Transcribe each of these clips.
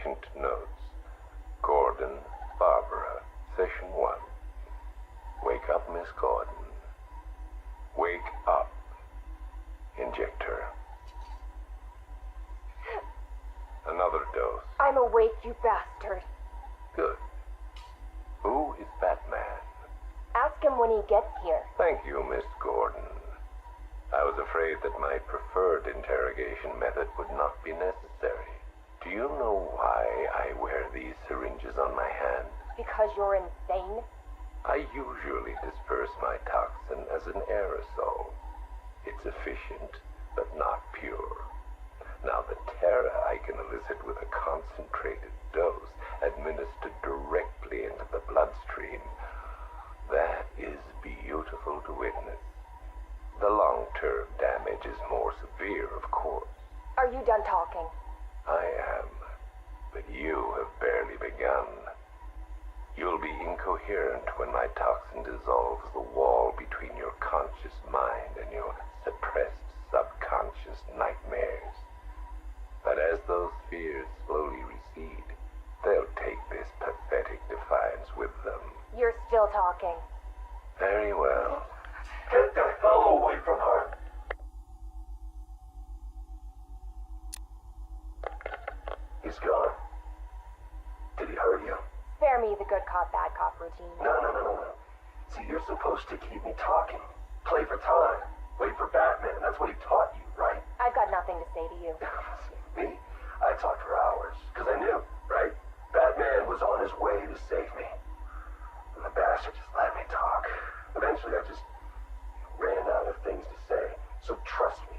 Patient notes. Gordon, Barbara, session 1. Wake up, Miss Gordon. Wake up. Inject her. Another dose. I'm awake, you bastard. Good. Who is Batman? Ask him when he gets here. Thank you, Miss Gordon. I was afraid that my preferred interrogation method would not be necessary. Do you know why I wear these syringes on my hand? Because you're insane? I usually disperse my toxin as an aerosol. It's efficient, but not pure. Now, the terror I can elicit with a concentrated dose administered directly into the bloodstream, that is beautiful to witness. The long-term damage is more severe, of course. Are you done talking? I am, but you have barely begun. You'll be incoherent when my toxin dissolves the wall between your conscious mind and your suppressed subconscious nightmares. But as those fears slowly recede, they'll take this pathetic defiance with them. You're still talking. Very well. Get the hell away from her! He's gone. Did he hurt you? Spare me the good cop, bad cop routine. No. See, you're supposed to keep me talking. Play for time. Wait for Batman. That's what he taught you, right? I've got nothing to say to you. Me? I talked for hours. Because I knew, right? Batman was on his way to save me. And the bastard just let me talk. Eventually, I just ran out of things to say. So trust me,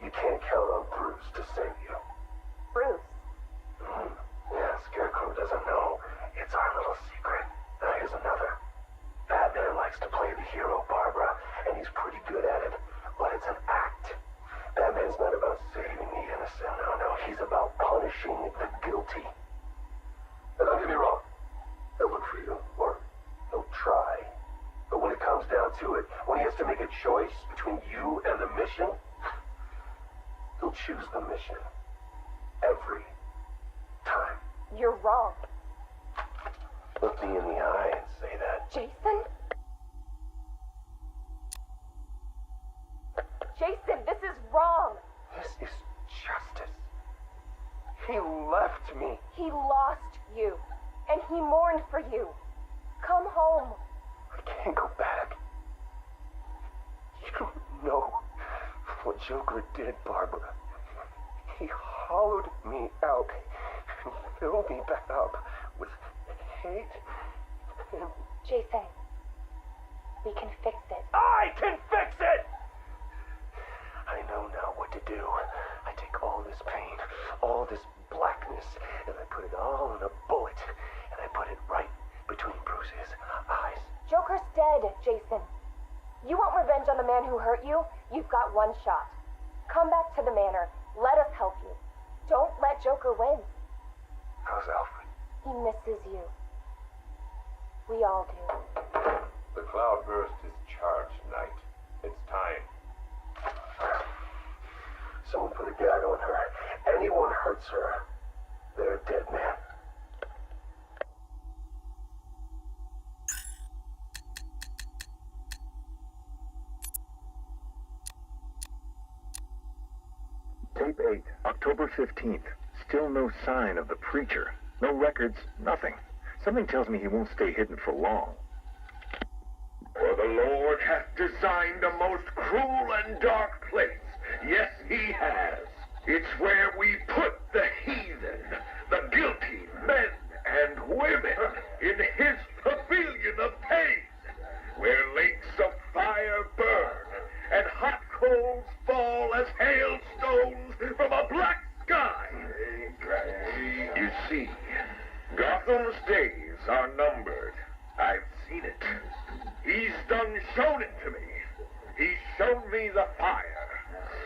you can't count on Bruce to save you. Bruce? Yeah, Scarecrow doesn't know. It's our little secret. Now here's another. Batman likes to play the hero, Barbara, and he's pretty good at it. But it's an act. Batman's not about saving the innocent. No. He's about punishing the guilty. And don't get me wrong. He'll look for you, or he'll try. But when it comes down to it, when he has to make a choice between you and the mission, he'll choose the mission. Every time. You're wrong. Look me in the eye and say that. Jason? Jason, this is wrong. This is justice. He left me. He lost you, and he mourned for you. Come home. I can't go back. You don't know what Joker did, Barbara. He hollowed me out and filled me back up with hate and... Jason, we can fix it. I can fix it! I know now what to do. I take all this pain, all this blackness, and I put it all in a bullet, and I put it right between Bruce's eyes. Joker's dead, Jason. You want revenge on the man who hurt you? You've got one shot. Come back to the manor. Let us help you. Don't let Joker win. How's Alfred? He misses you. We all do. The cloudburst is charged, Knight. It's time. Someone put a gag on her. Anyone hurts her, they're a dead man. Tape 8, October 15th. Still no sign of the preacher. No records, nothing. Something tells me he won't stay hidden for long. For the Lord hath designed a most cruel and dark place. Yes, he has. It's where we put the heathen, the guilty men and women in his pavilion of pain, where lakes of fire burn and hot coals fall as hailstones from a black sky. You see, Gotham's days are numbered. I've seen it. He's done shown it to me. He's shown me the fire.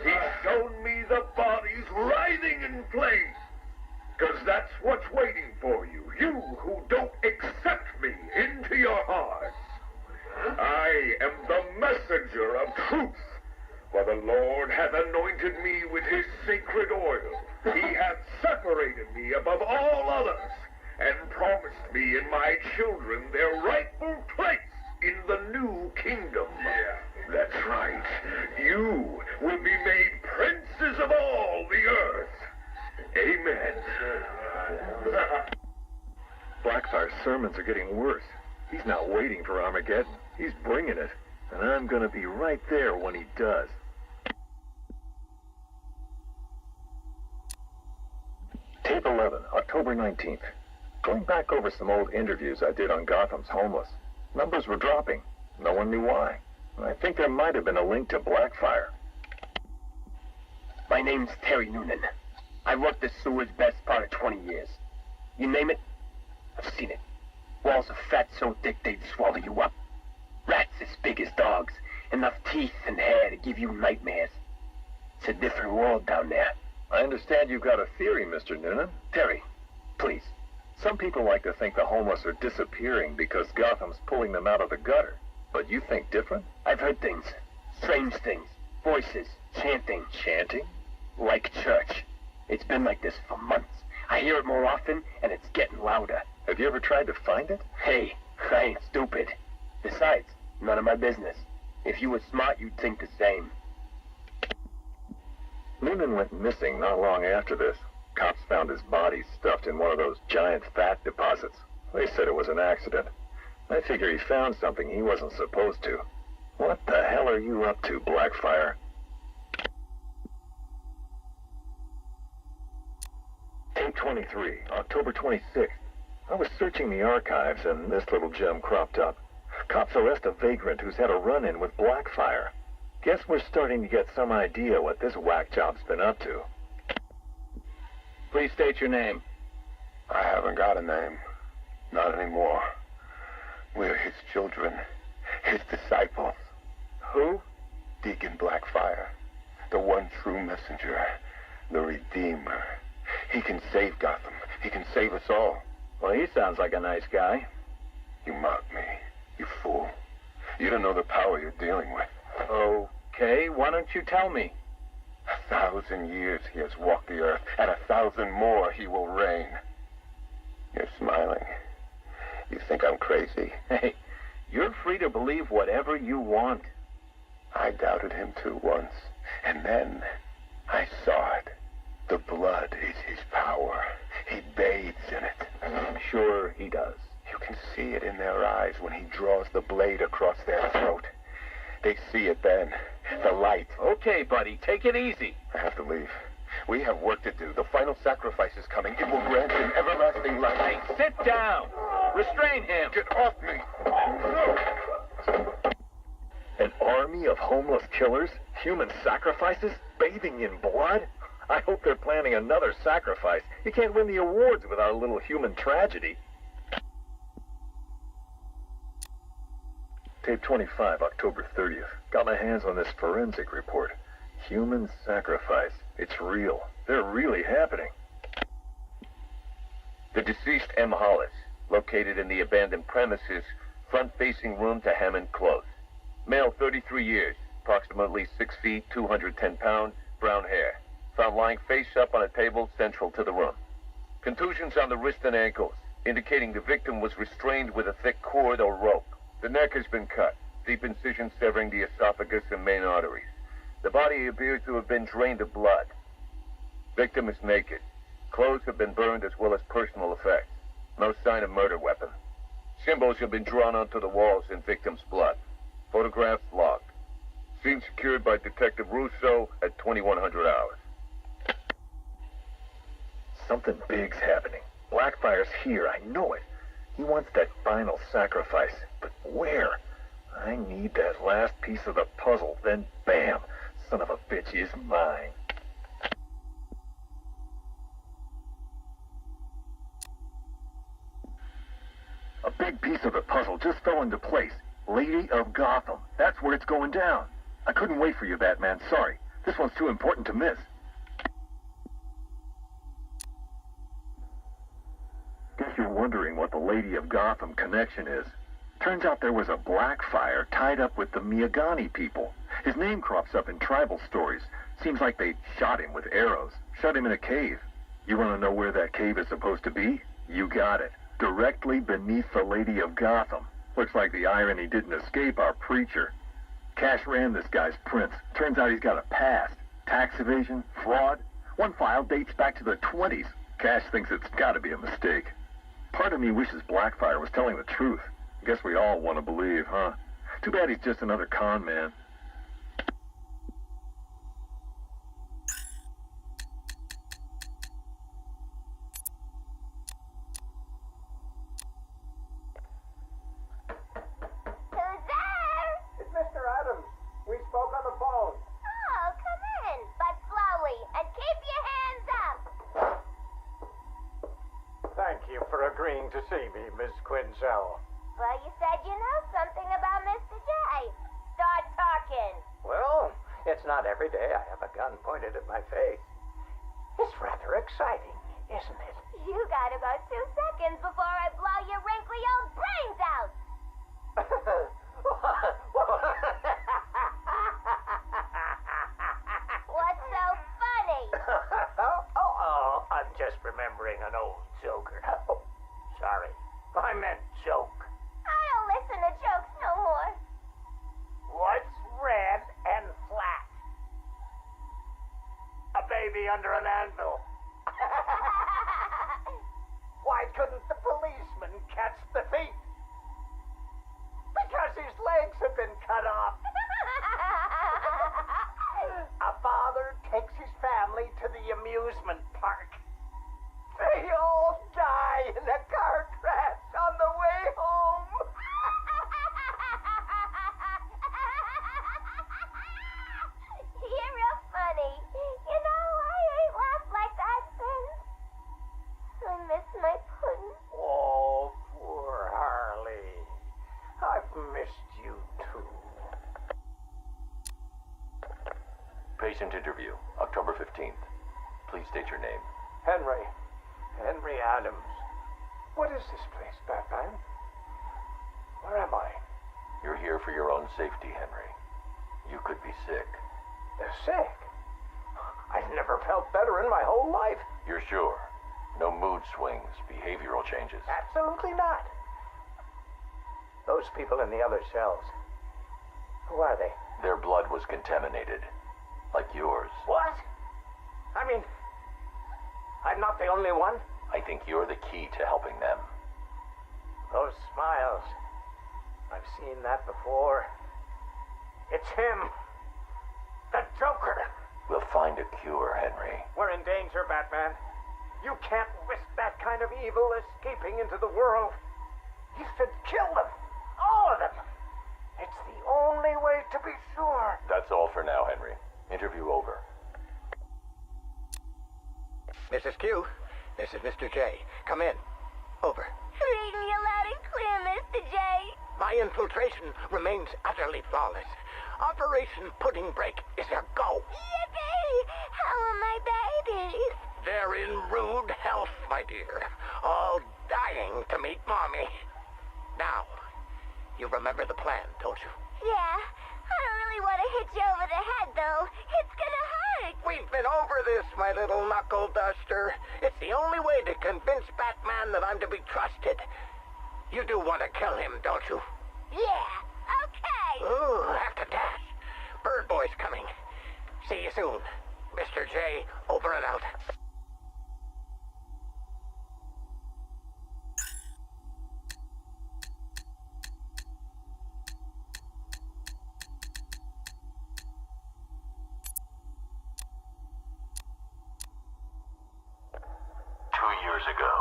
He's shown me the bodies writhing in flames. 'Cause that's what's waiting for you, you who don't accept me into your hearts. I am the messenger of truth, for the Lord hath anointed me with his sacred oil. He hath separated me above all others, and promised me and my children their rightful place in the new kingdom. Yeah. That's right. You will be made princes of all the earth. Amen. Blackfire's sermons are getting worse. He's not waiting for Armageddon. He's bringing it. And I'm going to be right there when he does. Tape 11, October 19th. Going back over some old interviews I did on Gotham's homeless. Numbers were dropping. No one knew why. I think there might have been a link to Blackfire. My name's Terry Noonan. I worked the sewers best part of 20 years. You name it, I've seen it. Walls of fat so thick they'd swallow you up. Rats as big as dogs. Enough teeth and hair to give you nightmares. It's a different world down there. I understand you've got a theory, Mr. Noonan. Terry, please. Some people like to think the homeless are disappearing because Gotham's pulling them out of the gutter. But you think different? I've heard things. Strange things. Voices. Chanting. Chanting? Like church. It's been like this for months. I hear it more often, and it's getting louder. Have you ever tried to find it? Hey, I ain't stupid. Besides, none of my business. If you were smart, you'd think the same. Noonan went missing not long after this. Cops found his body stuffed in one of those giant fat deposits. They said it was an accident. I figure he found something he wasn't supposed to. What the hell are you up to, Blackfire? Tape 23, October 26th. I was searching the archives and this little gem cropped up. Cops arrest a vagrant who's had a run-in with Blackfire. Guess we're starting to get some idea what this whack job's been up to. Please state your name. I haven't got a name. Not anymore. We're his children. His disciples. Who? Deacon Blackfire. The one true messenger. The Redeemer. He can save Gotham. He can save us all. Well, he sounds like a nice guy. You mock me, you fool. You don't know the power you're dealing with. Okay, why don't you tell me? 1,000 years he has walked the earth, and 1,000 more he will reign. You're smiling. You think I'm crazy? Hey, you're free to believe whatever you want. I doubted him too once, and then I saw it. The blood is his power. He bathes in it. I'm sure he does. You can see it in their eyes when he draws the blade across their throat. They see it then. The light. Okay, buddy, take it easy. I have to leave. We have work to do. The final sacrifice is coming. It will grant him everlasting life. Hey, sit down. Restrain him. Get off me. An army of homeless killers? Human sacrifices? Bathing in blood? I hope they're planning another sacrifice. You can't win the awards without a little human tragedy. Tape 25, October 30th. Got my hands on this forensic report. Human sacrifice. It's real. They're really happening. The deceased M. Hollis, located in the abandoned premises, front-facing room to Hammond Close. Male, 33 years, approximately 6 feet, 210 pounds, brown hair. Found lying face up on a table central to the room. Contusions on the wrist and ankles, indicating the victim was restrained with a thick cord or rope. The neck has been cut, deep incision severing the esophagus and main arteries. The body appears to have been drained of blood. Victim is naked. Clothes have been burned as well as personal effects. No sign of murder weapon. Symbols have been drawn onto the walls in victim's blood. Photographs logged. Scene secured by Detective Russo at 2100 hours. Something big's happening. Blackfire's here, I know it. He wants that final sacrifice, but where? I need that last piece of the puzzle, then bam, son of a bitch is mine. A big piece of the puzzle just fell into place. Lady of Gotham. That's where it's going down. I couldn't wait for you, Batman. Sorry. This one's too important to miss. Guess you're wondering what the Lady of Gotham connection is. Turns out there was a Blackfire tied up with the Miyagani people. His name crops up in tribal stories. Seems like they shot him with arrows, shut him in a cave. You want to know where that cave is supposed to be? You got it. Directly beneath the Lady of Gotham. Looks like the irony didn't escape our preacher. Cash ran this guy's prints. Turns out he's got a past. Tax evasion, fraud. One file dates back to the 20s. Cash thinks it's got to be a mistake. Part of me wishes Blackfire was telling the truth. Guess we all want to believe, huh? Too bad he's just another con man. Who's there? It's Mr. Adams. We spoke on the phone. Oh, come in, but slowly, and keep your hands up. Thank you for agreeing to see me, Miss Quinzel. Well, you said you know something about Mr. J. Start talking. Well, it's not every day I have a gun pointed at my face. It's rather exciting, isn't it? You got about 2 seconds before I blow your wrinkly old brains out. What's so funny? I'm just remembering an old joker. Oh, sorry. I meant joke. I don't listen to jokes no more. What's red and flat? A baby under an anvil. Why couldn't the policeman catch the thief? Because his legs have been cut off. A father takes his family to the amusement park. They all die in a car crash on the way home. You're real funny. You know, I ain't laughed like that since. I miss my pudding. Oh, poor Harley. I've missed you too. Patient interview, October 15th. Please state your name. Henry Adams. What is this place, Batman? Where am I? You're here for your own safety, Henry. You could be sick. Sick? I've never felt better in my whole life. You're sure? No mood swings, behavioral changes? Absolutely not. Those people in the other cells. Who are they? Their blood was contaminated. Like yours. What? I mean, I'm not the only one. I think you're the key to helping them. Those smiles. I've seen that before. It's him. The Joker. We'll find a cure, Henry. We're in danger, Batman. You can't risk that kind of evil escaping into the world. You should kill them. All of them. It's the only way to be sure. That's all for now, Henry. Interview over. Mrs. Q, this is Mr. J. Come in. Over. Reading you loud and clear, Mr. J. My infiltration remains utterly flawless. Operation Pudding Break is a go. Yippee! How are my babies? They're in rude health, my dear. All dying to meet Mommy. Now, you remember the plan, don't you? Yeah. I don't really want to hit you over the head, though. It's gonna hurt. We've been over this, my little knuckle duster. It's the only way to convince Batman that I'm to be trusted. You do want to kill him, don't you? Yeah. Okay. Ooh, have to dash. Bird Boy's coming. See you soon. Mr. J, over and out. 2 years ago,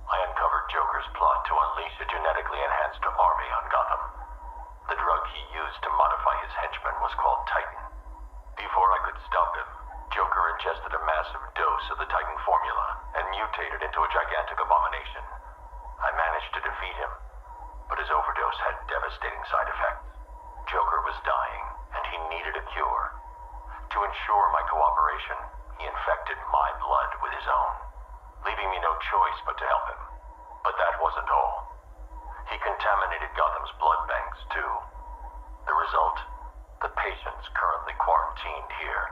I uncovered Joker's plot to unleash a genetically enhanced army on Gotham. The drug he used to modify his henchmen was called Titan. Before I could stop him, Joker ingested a massive dose of the Titan formula and mutated into a gigantic abomination. I managed to defeat him, but his overdose had devastating side effects. Joker was dying, and he needed a cure. To ensure my cooperation, he infected my blood with his own, leaving me no choice but to help him. But that wasn't all. He contaminated Gotham's blood banks, too. The result? The patient's currently quarantined here.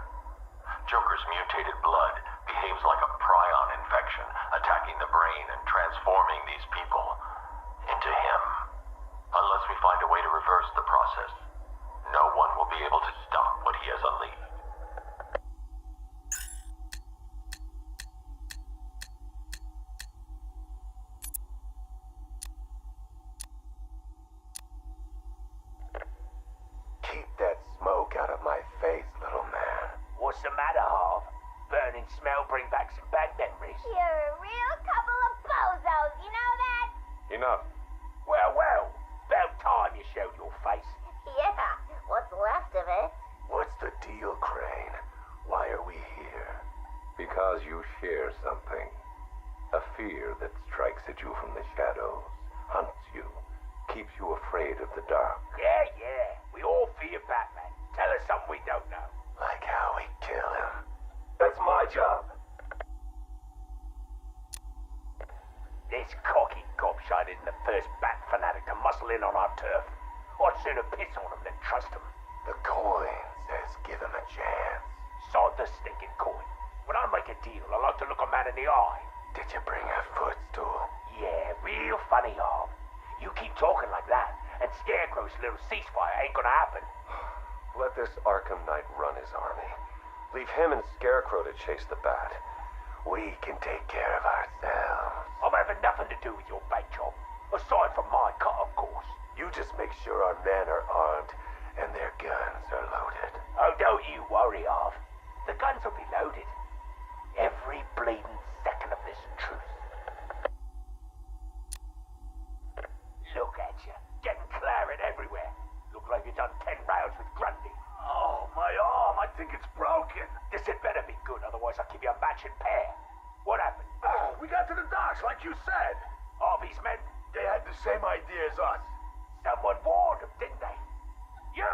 Joker's mutated blood behaves like a prion infection, attacking the brain and transforming these people into him. Unless we find a way to reverse the process, no one will be able to stop what he has unleashed. Keep that smoke out of my face, little man. What's the matter, Harv? Burning smell bring back some bad memories. You're a real couple of bozos, you know that? Enough. Well, about time you showed your face. Yeah, what's left of it? What's the deal, Crane? Why are we here? Because you share something. A fear that strikes at you from the shadows, hunts you, keeps you afraid of the dark. Yeah, we all fear Batman. Tell us something we don't know. Like how we kill him. That's my job. This cocky gobshite isn't the first bat fanatic to muscle in on our turf. I'd sooner piss on him than trust him. The coin says give him a chance. Sod the stinking coin. When I make a deal, I like to look a man in the eye. Did you bring a footstool? Yeah, real funny, Harv. You keep talking like that, and Scarecrow's little ceasefire ain't gonna happen. Let this Arkham Knight run his army. Leave him and Scarecrow to chase the bat. We can take care of ourselves. I'm having nothing to do with your bait job. Aside from my cut, of course. You just make sure our men are armed and their guns are loaded. Oh, don't you worry, Harv. The guns will be loaded. Every bleeding second of this truce. Look at you, getting claret everywhere. Look like you've done 10 rounds with Grundy. Oh, my arm. I think it's broken. This had better be good, otherwise I'll give you a matching pair. What happened? Oh, we got to the docks, like you said. Harvey's men? They had the same idea as us. Someone warned them, didn't they? You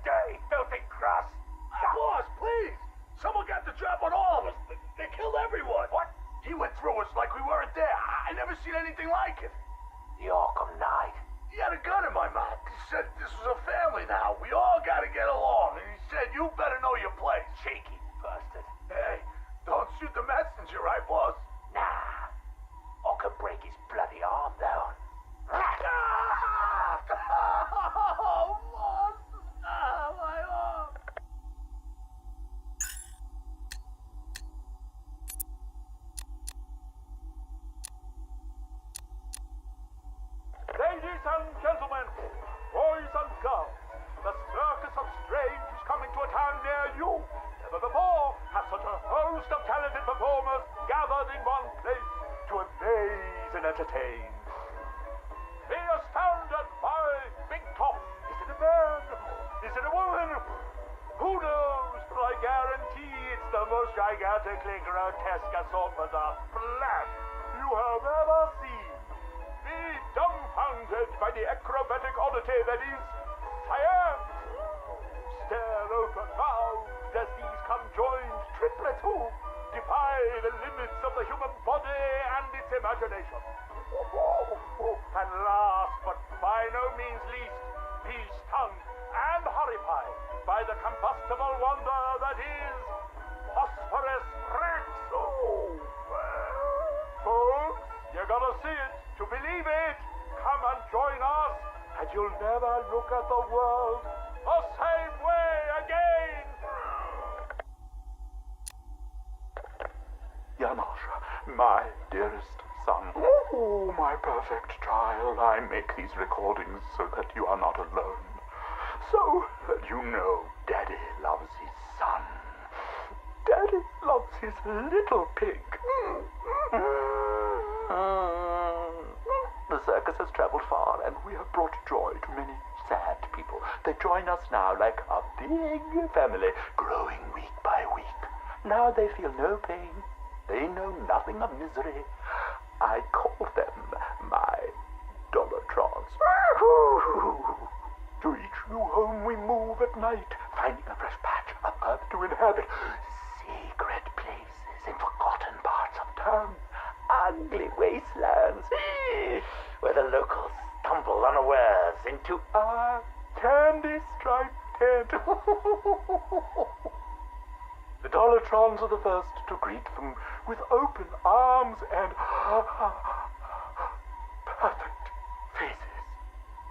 dirty, filthy cross. Boss, please. Someone got the drop on all of us. They killed everyone. What? He went through us like we weren't there. I never seen anything like it. The Arkham Knight. He had a gun in my mouth. He said this was a family now. We all gotta get along. And he said, you better know your place. Cheeky bastard. Hey, don't shoot the messenger, right, boss? Nah. I could break his bloody arm, though. Oh, boss. Ah, my arm. Ladies and gentlemen, boys and girls, the Circus of Strange is coming to a town near you. Never before has such a host of talented performers gathered in one place to amaze and entertain. Be astounded by Big Top. Is it a man? Is it a woman? Who knows? But I guarantee it's the most gigantically grotesque assortment of flesh you have ever seen. Be dumbfounded by the acrobatic oddity that is science. Stare open mouthed as these conjoined triplets who defy the limits of the human body and its imagination. And last but by no means least, be stunned and horrified by the combustible wonder that is phosphorus Rex. Folks, you gotta see it to believe it. Come and join us, and you'll never look at the world the same way again. Yamashita, my dearest son. Oh, my perfect child. I make these recordings so that you are not alone. So that you know Daddy loves his son. Daddy loves his little pig. The circus has traveled far, and we have brought joy to many sad people. They join us now like a big family, growing week by week. Now they feel no pain. They know nothing of misery. I call them my Dollartrons. To each new home we move at night, finding a fresh patch of earth to inhabit. Secret places in forgotten parts of town. Ugly wastelands where the locals stumble unawares into our candy-striped tent. The Dollatrons are the first to greet them with open arms and perfect faces.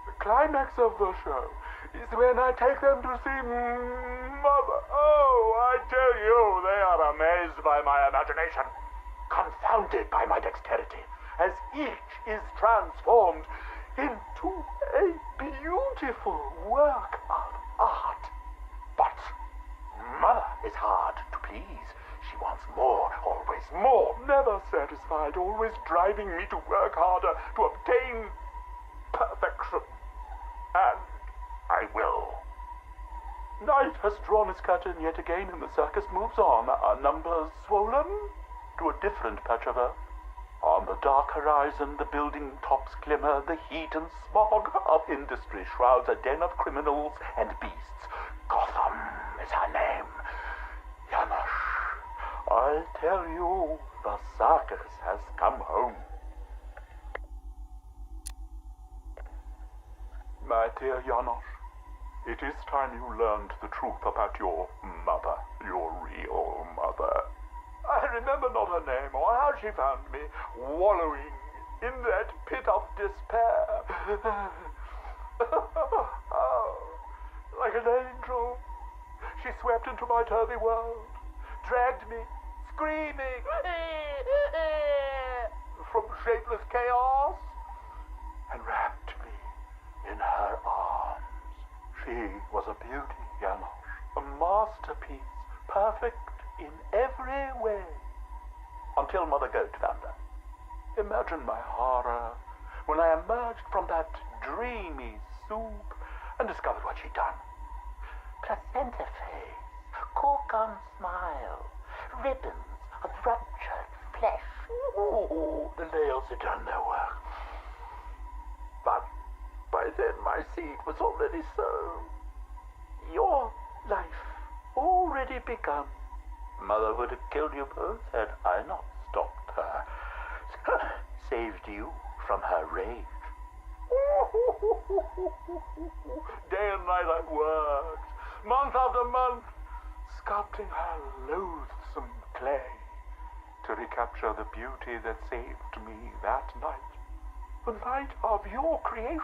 The climax of the show is when I take them to see Mother. Oh, I tell you, they are amazed by my imagination. Confounded by my dexterity, as each is transformed into a beautiful work of art. But Mother is hard to please. She wants more, always more, never satisfied, always driving me to work harder to obtain perfection. And I will. Night has drawn its curtain yet again, and the circus moves on, our numbers swollen to a different patch of earth. On the dark horizon, the building tops glimmer, the heat and smog of industry shrouds a den of criminals and beasts. Gotham is her name. Janosch, I tell you, the circus has come home. My dear Janosch, it is time you learned the truth about your mother, your real mother. I remember not her name or how she found me, wallowing in that pit of despair. Oh, like an angel, she swept into my turvy world, dragged me, screaming, from shapeless chaos, and wrapped me in her arms. She was a beauty, Janosch, a masterpiece, perfect in every way. Until Mother Goat found her. Imagine my horror when I emerged from that dreamy soup and discovered what she'd done. Placenta face, cork-on smile, ribbons of ruptured flesh. Ooh, the nails had done their work. But by then my seed was already sown. Your life already begun. Mother would have killed you both had I not stopped her. Saved you from her rage. Day and night I worked, month after month, sculpting her loathsome clay to recapture the beauty that saved me that night. The night of your creation.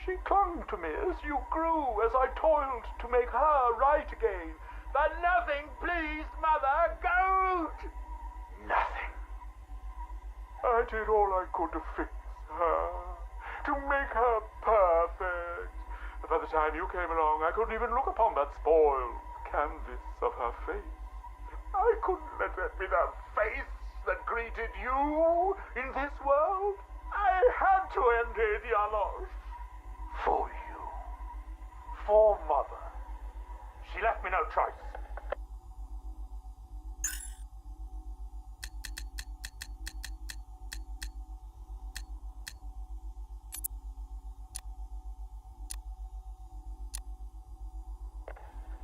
She clung to me as you grew, as I toiled to make her right again. But nothing pleased Mother Goat. Nothing. I did all I could to fix her, to make her perfect. But by the time you came along, I couldn't even look upon that spoiled canvas of her face. I couldn't let that be the face that greeted you in this world. I had to end it, Janosch. For you. For Mother. She left me no choice.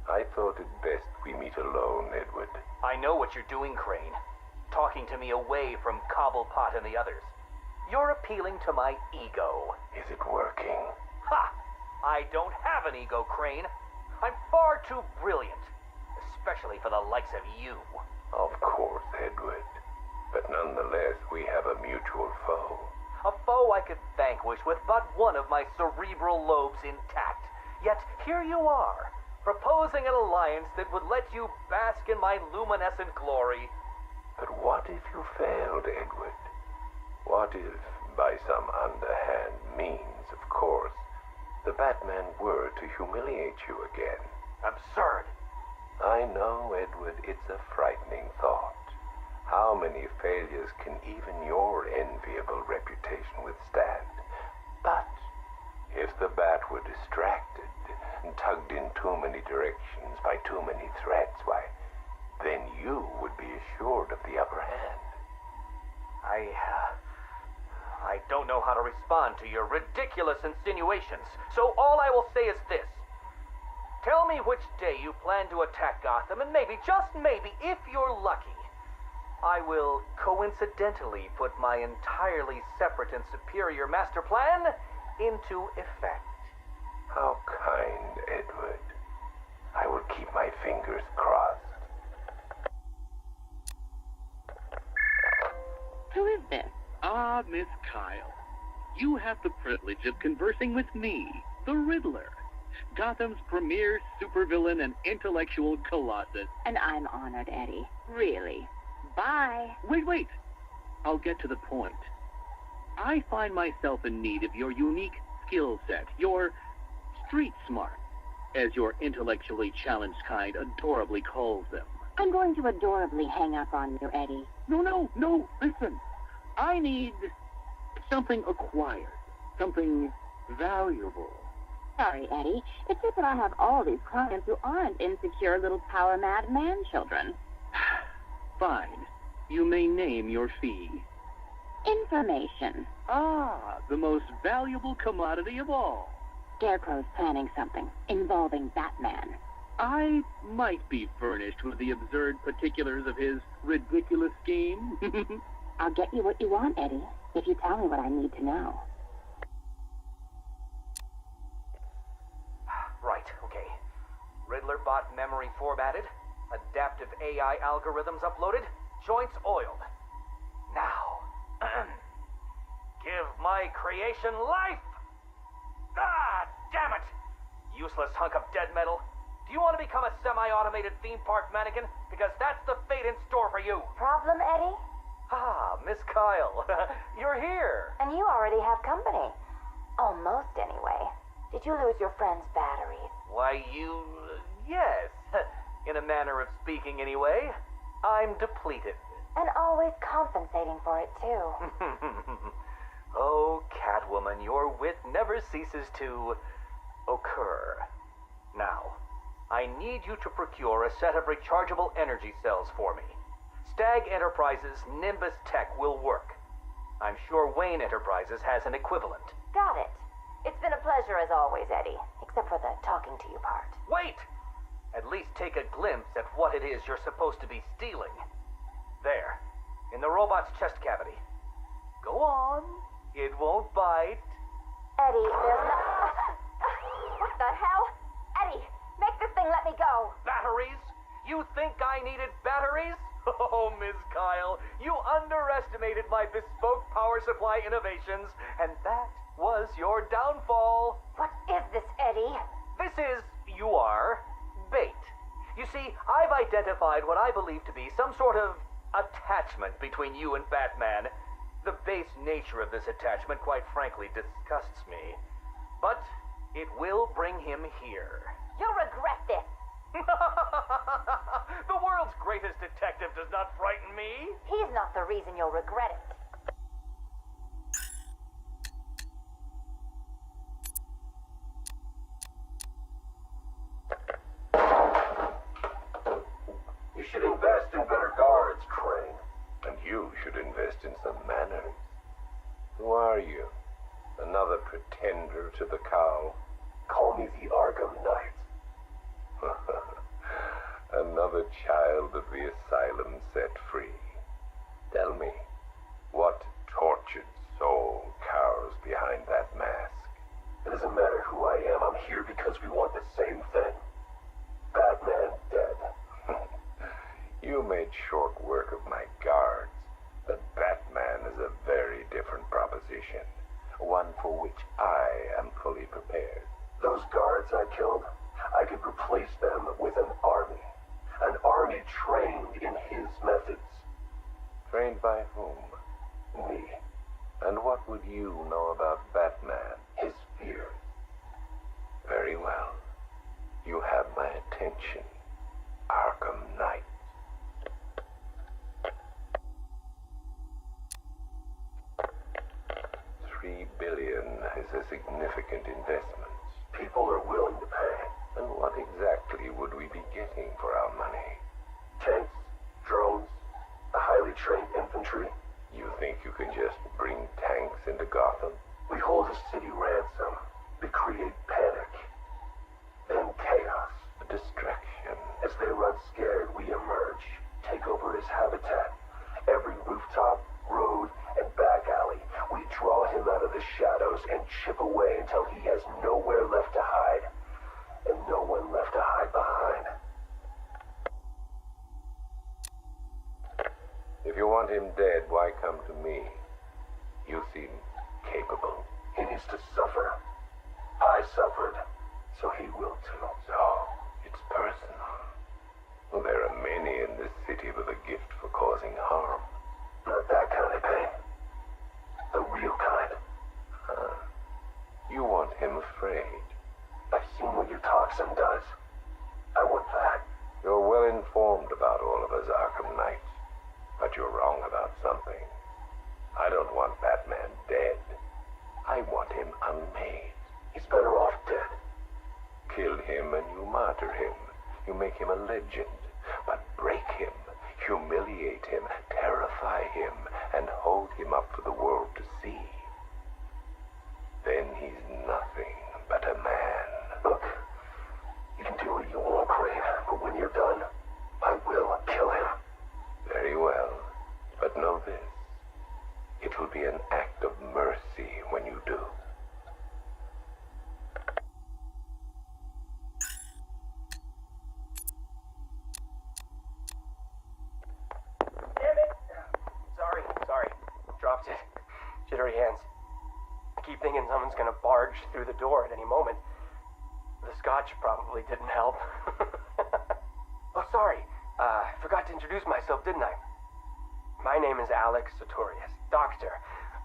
I thought it best we meet alone, Edward. I know what you're doing, Crane. Talking to me away from Cobblepot and the others. You're appealing to my ego. Is it working? Ha! I don't have an ego, Crane. I'm far too brilliant. Especially for the likes of you. Of course, Edward. But nonetheless, we have a mutual foe. A foe I could vanquish with but one of my cerebral lobes intact. Yet here you are, proposing an alliance that would let you bask in my luminescent glory. But what if you failed, Edward? What if, by some underhand means, of course, the Batman were to humiliate you again? Absurd. I know, Edward, it's a frightening thought. How many failures can even your enviable reputation withstand? But if the Bat were distracted and tugged in too many directions by too many threats, why, then you would be assured of the upper hand. I don't know how to respond to your ridiculous insinuations, so all I will say is this. Tell me which day you plan to attack Gotham, and maybe, just maybe, if you're lucky, I will coincidentally put my entirely separate and superior master plan into effect. How kind, Edward. I will keep my fingers crossed. Who is this? Ah, Miss Kyle. You have the privilege of conversing with me, the Riddler, Gotham's premier supervillain and intellectual colossus. And I'm honored, Eddie. Really. Bye. Wait. I'll get to the point. I find myself in need of your unique skill set, your street smart, as your intellectually challenged kind adorably calls them. I'm going to adorably hang up on you, Eddie. No, listen. I need something acquired, something valuable. Sorry, Eddie. It's just that I have all these clients who aren't insecure little power-mad man-children. Fine. You may name your fee. Information. Ah, the most valuable commodity of all. Scarecrow's planning something involving Batman. I might be furnished with the absurd particulars of his ridiculous scheme. I'll get you what you want, Eddie, if you tell me what I need to know. Right, okay. Riddler bot memory formatted, adaptive AI algorithms uploaded, joints oiled. Now, give my creation life! Ah, damn it! Useless hunk of dead metal. Do you want to become a semi-automated theme park mannequin? Because that's the fate in store for you. Problem, Eddie? Ah, Miss Kyle, you're here. And you already have company. Almost, anyway. Did you lose your friend's batteries? Why, yes. In a manner of speaking, anyway. I'm depleted. And always compensating for it, too. Oh, Catwoman, your wit never ceases to occur. Now, I need you to procure a set of rechargeable energy cells for me. Stag Enterprises' Nimbus Tech will work. I'm sure Wayne Enterprises has an equivalent. Got it. It's been a pleasure as always, Eddie. Except for the talking to you part. Wait! At least take a glimpse at what it is you're supposed to be stealing. There, in the robot's chest cavity. Go on. It won't bite. Eddie, there's no... What the hell? Eddie, make this thing let me go. Batteries? You think I needed batteries? Oh, Miss Kyle, you underestimated my bespoke power supply innovations, and that was your downfall. What is this, Eddie? This is, bait. You see, I've identified what I believe to be some sort of attachment between you and Batman. The base nature of this attachment, quite frankly, disgusts me. But it will bring him here. You'll regret this. The world's greatest detective does not frighten me. He's not the reason you'll regret it. You should invest in better guards, Crane. And you should invest in some manners. Who are you? Another pretender to the cowl? Call me the Arkham Knight. Another child of the asylum set free. Tell me, what tortured soul cowers behind that mask? It doesn't matter who I am. I'm here because we want the same thing. Batman dead. You made short work of my guards, but Batman is a very different proposition. One for which I am fully prepared. Those guards I killed, I could replace them with an army. An army trained in his methods. Trained by whom? Me. And what would you know about Batman? His fear. Very well. You have my attention, Arkham Knight. $3 billion is a significant investment. People are willing to pay. And what exactly would we be getting for our money? Tanks, drones, a highly trained infantry. You think you can just bring tanks into Gotham? We hold a city ransom. We create panic. Then chaos. A distraction. As they run scared, we emerge. Take over his habitat. Every rooftop, road, and back alley. We draw him out of the shadows and chip away until he has nowhere left to hide. And no one left to hide behind. you want him dead, why come to me? You seem capable. He needs to suffer. I suffered, so he will too. So, it's personal. Well, there are many in this city with a gift for causing harm. Not that kind of pain. The real kind. Huh. You want him afraid. I've seen what your toxin does. I want that. You're well informed about all of us Arkham Knights, but you're wrong about something. I don't want Batman dead. I want him unmade. He's better off dead. Kill him and you martyr him. You make him a legend. But break him, humiliate him, terrify him, and hold him up for the world to see. Then he's nothing but a man. Look, you can do what you want, Crane, but when you're done, I will kill him. Very well, but know this. It will be an act of mercy when you do. Damn it! Sorry. Dropped it. Jittery hands. I keep thinking someone's gonna barge through the door at any moment. The scotch probably didn't help. Oh, sorry. Forgot to introduce myself, didn't I? My name is Alex Sartorius. Dr.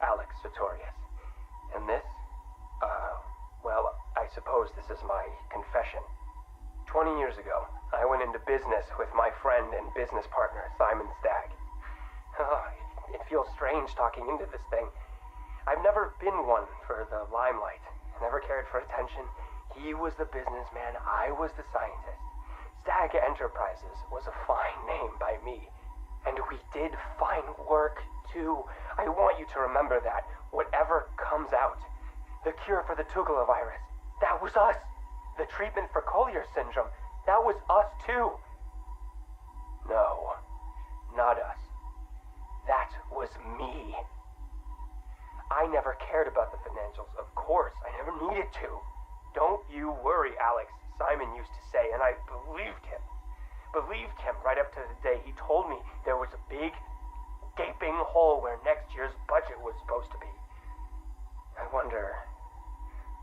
Alex Sartorius. And this? Well, I suppose this is my confession. 20 years ago, I went into business with my friend and business partner, Simon Stagg. Oh, it feels strange talking into this thing. I've never been one for the limelight. Never cared for attention. He was the businessman, I was the scientist. Stagg Enterprises was a fine name by me. And we did fine work, too. I want you to remember that. Whatever comes out. The cure for the Tugela virus, that was us. The treatment for Collier syndrome, that was us, too. No, not us. That was me. I never cared about the financials, of course. I never needed to. Don't you worry, Alex, Simon used to say, and I believed him. Believed him right up to the day he told me there was a big, gaping hole where next year's budget was supposed to be. I wonder,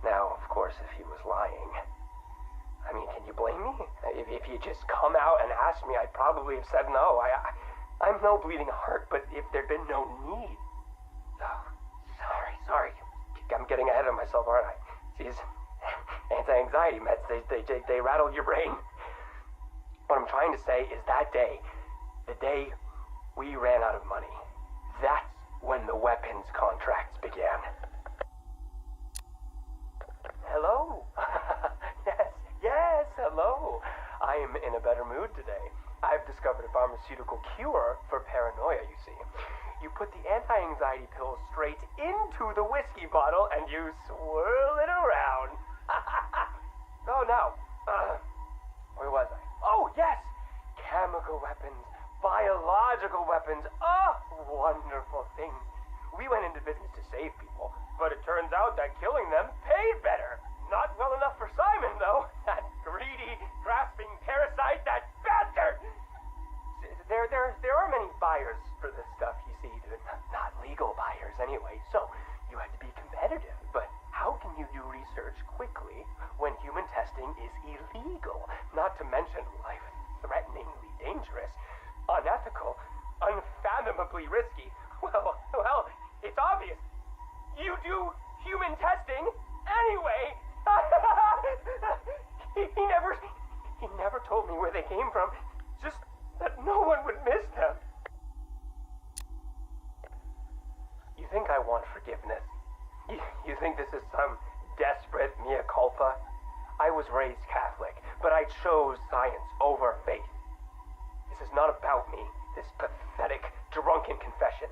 now, of course, if he was lying. I mean, can you blame me? If he just come out and asked me, I'd probably have said no. I'm no bleeding heart, but if there'd been no need. Oh, sorry. I'm getting ahead of myself, aren't I? These anti-anxiety meds, they rattle your brain. What I'm trying to say is that day, the day we ran out of money, that's when the weapons contracts began. Hello? Yes, hello. I am in a better mood today. I've discovered a pharmaceutical cure for paranoia, you see. You put the anti-anxiety pill straight into the whiskey bottle and you swirl it around. Oh, no. Where was I? Oh, yes! Chemical weapons, biological weapons. Oh, wonderful things. We went into business to save people, but it turns out that killing them paid better. Not well enough for Simon, though. That greedy, grasping parasite, that bastard! There are many buyers for this stuff, you see. Not legal buyers, anyway, so you had to be competitive. But how can you do research quickly when human testing is illegal? Not to mention life-threateningly dangerous, unethical, unfathomably risky. Well, it's obvious. You do human testing anyway. He never told me where they came from. Just that no one would miss them. You think I want forgiveness? You think this is some desperate mea culpa? I was raised Catholic, but I chose science over faith. This is not about me, this pathetic, drunken confession.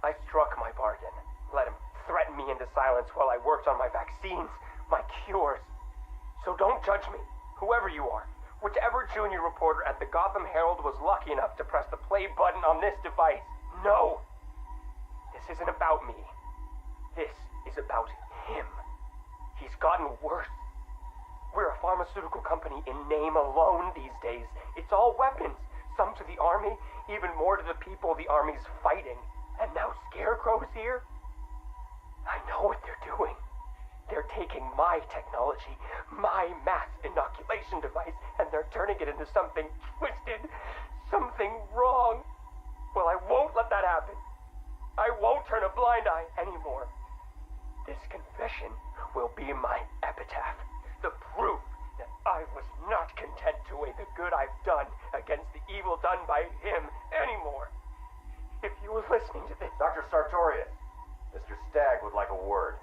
I struck my bargain, let him threaten me into silence while I worked on my vaccines, my cures. So don't judge me, whoever you are. Whichever junior reporter at the Gotham Herald was lucky enough to press the play button on this device. No! This isn't about me. This is about him. He's gotten worse. We're a pharmaceutical company in name alone these days. It's all weapons. some to the army, even more to the people the army's fighting. And now Scarecrow's here? I know what they're doing. They're taking my technology, my mass inoculation device, and they're turning it into something twisted, something wrong. Well, I won't let that happen. I won't turn a blind eye anymore. This confession will be my epitaph, the proof that I was not content to weigh the good I've done against the evil done by him anymore. If you were listening to this... Dr. Sartorius, Mr. Stagg would like a word.